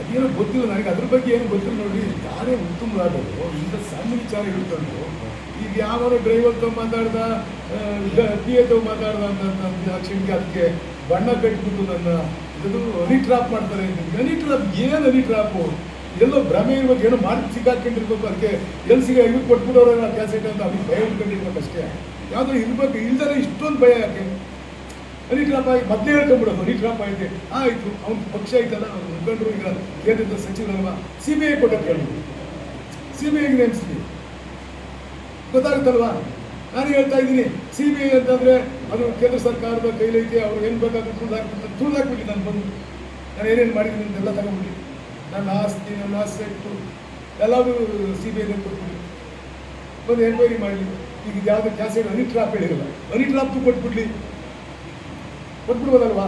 ಅದೇನೋ ಗೊತ್ತಿಲ್ಲ ನನಗೆ, ಅದ್ರ ಬಗ್ಗೆ ಏನು ಗೊತ್ತಿಲ್ಲ. ನೋಡಿ, ಯಾರೇ ಉತ್ತಮರಾದವರು ಇಂಥ ಸಣ್ಣ ವಿಚಾರ ಹಿಡ್ಕೊಂಡು ಈಗ ಯಾವನೋ ಡ್ರೈವರ್ ತಗೊಂಡು ಮಾತಾಡ್ದ, ಪಿ ಎ ತಗೊಂಡು ಮಾತಾಡ್ದ ಅಂತ ಕ್ಷಣಕ್ಕೆ ಅದಕ್ಕೆ ಬಣ್ಣ ಕಟ್ಟಿಬಿಟ್ಟು ನನ್ನ ಇದು ಹನಿ ಟ್ರಾಪ್ ಮಾಡ್ತಾರೆ ಅಂತ. ಹನಿ ಟ್ರಾಪ್ ಏನು? ಹನಿ ಟ್ರಾಪು ಎಲ್ಲೋ ಭ್ರಮೆ ಇರ್ಬೇಕು, ಏನೋ ಮಾಡಿ ಸಿಕ್ಕಾಕೊಂಡಿರ್ಬೇಕು. ಅದಕ್ಕೆ ಎಲ್ಲಿ ಇವ್ರು ಕೊಟ್ಬಿಡೋರ ಕ್ಯಾಸೆಟ್ ಅಂತ ಅವ್ರಿಗೆ ಭಯ ಉಳ್ಕೊಂಡಿರ್ಬೇಕು ಅಷ್ಟೇ. ಯಾವುದೋ ಇರ್ಬೇಕು, ಇಲ್ದರೆ ಇಷ್ಟೊಂದು ಭಯ ಯಾಕೆ? ಹನಿ ಟ್ರಾಪ್ ಆಗಿ ಮೊದಲೇ ಹೇಳ್ಕೊಂಬಿಡೋದು, ಹನಿ ಟ್ರಾಪ್ ಆಗಿದೆ, ಆಯಿತು ಅವ್ನ ಪಕ್ಷ ಐತಲ್ಲ, ಅವ್ರು ಮುಖಂಡರು ಈಗ ಕೇಂದ್ರದ ಸಚಿವರಲ್ವಾ, ಸಿ ಬಿ ಐ ಕೊಟ್ಟಕ್ಕೆ ಹೇಳಿದ್ರು, ಸಿ ಬಿ ಐಗೆ ನೇಮಿಸ್ಲಿ, ಗೊತ್ತಾಗುತ್ತಲ್ವಾ? ನಾನು ಹೇಳ್ತಾ ಇದ್ದೀನಿ, ಸಿ ಬಿ ಐ ಅಂತಂದರೆ ಅದು ಕೇಂದ್ರ ಸರ್ಕಾರದ ಕೈಲೈತೆ, ಅವ್ರು ಏನು ಬೇಕಾದ್ರೂ ತುಳಿದಾಕ್ಬಿಟ್ಟು ನಾನು ಬಂದು ನಾನು ಏನೇನು ಮಾಡಿದ್ದೀನಿ ಅಂತೆಲ್ಲ ತಗೊಂಡ್ಬಿಟ್ಟು ನನ್ನ ಆಸ್ತಿ, ನನ್ನ ಆಸೆಟ್ಟು ಎಲ್ಲವೂ ಸಿ ಬಿ ಐನಲ್ಲಿ ಕೊಟ್ಬಿಡಿ, ಬಂದು ಎನ್ಕ್ವೈರಿ ಮಾಡಲಿ. ಈಗ ಯಾವುದೇ ಕ್ಯಾಸೆಟ್ ಹನಿ ಟ್ರಾಪ್ ಹೇಳಿರಲ್ಲ, ಹನಿ ಟ್ರಾಪ್ ಕೊಟ್ಬಿಡ್ಲಿ, ಕೊಟ್ಬಿಡ್ಬೋದಲ್ವಾ?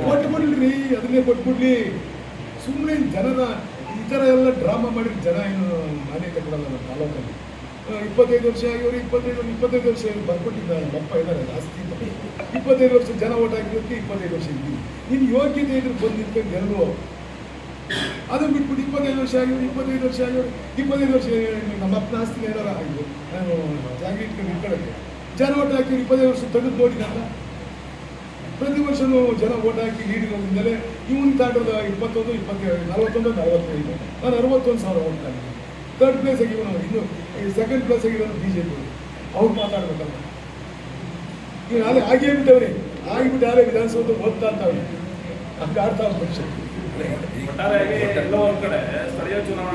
ಕೊಟ್ಬಿಡ್ಲಿ, ಅದನ್ನೇ ಕೊಟ್ಬಿಡ್ಲಿ. ಸುಮ್ಮನೆ ಜನರ ಈ ಥರ ಎಲ್ಲ ಡ್ರಾಮಾ ಮಾಡಿದ್ರೆ ಜನ ಏನು ಮಾನ್ಯತೆ ಕೊಡಲ್ಲ. ನಮ್ಮ ತಾಲೂಕಲ್ಲಿ 25 ವರ್ಷ ಆಗಿವರು, 25 ವರ್ಷ ಬರ್ಕೊಟ್ಟಿದ್ದಾರೆ, ನಮ್ಮಪ್ಪ ಇದ್ದಾರೆ ಜಾಸ್ತಿ. 25 ವರ್ಷ ಜನ ಓಟ್ ಹಾಕಿರೋದಕ್ಕೆ 25 ವರ್ಷ ಇದ್ದೀವಿ. ನಿನ್ನ ಯೋಗ್ಯತೆ ಇದ್ರೆ ಬಂದು ನಿಂತ್ಕೊಂಡು ಜನರು ಅದನ್ನು ಬಿಟ್ಬಿಟ್ಟು 25 ವರ್ಷ ಆಗಿವರು, 25 ವರ್ಷ ಆಗಿವರು, 25 ವರ್ಷ ನಮ್ಮ ಅಪ್ಪನ ಆಸ್ತಿನ ಏನಾರ ಆಗಿದೆ, ನಾನು ಜಾಗ ಇಟ್ಕೊಂಡು ಇಟ್ಕೊಳ್ಳೋಕ್ಕೆ ಜನ ಓಟ್ ಹಾಕಿದ್ರು. 25 ವರ್ಷ ತೆಗೆದು ನೋಡಿದಲ್ಲ, ಪ್ರತಿ ವರ್ಷವೂ ಜನ ಓಟ್ ಹಾಕಿ ನೀಡಿರೋದ್ರಿಂದಲೇ ಇವನು ತಾಂಡ್ರದ 21, 27, 41, 45, ನಾನು 61,000 ಓಟ್ ಹಾಕಿದ್ದೀನಿ. ಥರ್ಡ್ ಪ್ಲೇಸ್ ಆಗಿವನು, ಇನ್ನು ಸೆಕೆಂಡ್ ಪ್ಲೇಸ್ ಆಗಿರೋನು ಬಿ ಜೆ ಪಿ. ಅವ್ರು ಮಾತಾಡ್ಬೇಕಲ್ಲ, ಈಗ ನಾಳೆ ಆಗೇ ಬಿಟ್ಟವ್ರಿ, ಆಗಿಬಿಟ್ಟು ಯಾರೇ ವಿಧಾನಸೌಧ ಓದ್ತಾ ಅಂತವ್ರಿ, ಹಂಗೆ ಆಡ್ತಾ ಪಕ್ಷ. ಎಲ್ಲೋ ಒಂದು ಕಡೆ ಸ್ಥಳೀಯ ಚುನಾವಣೆ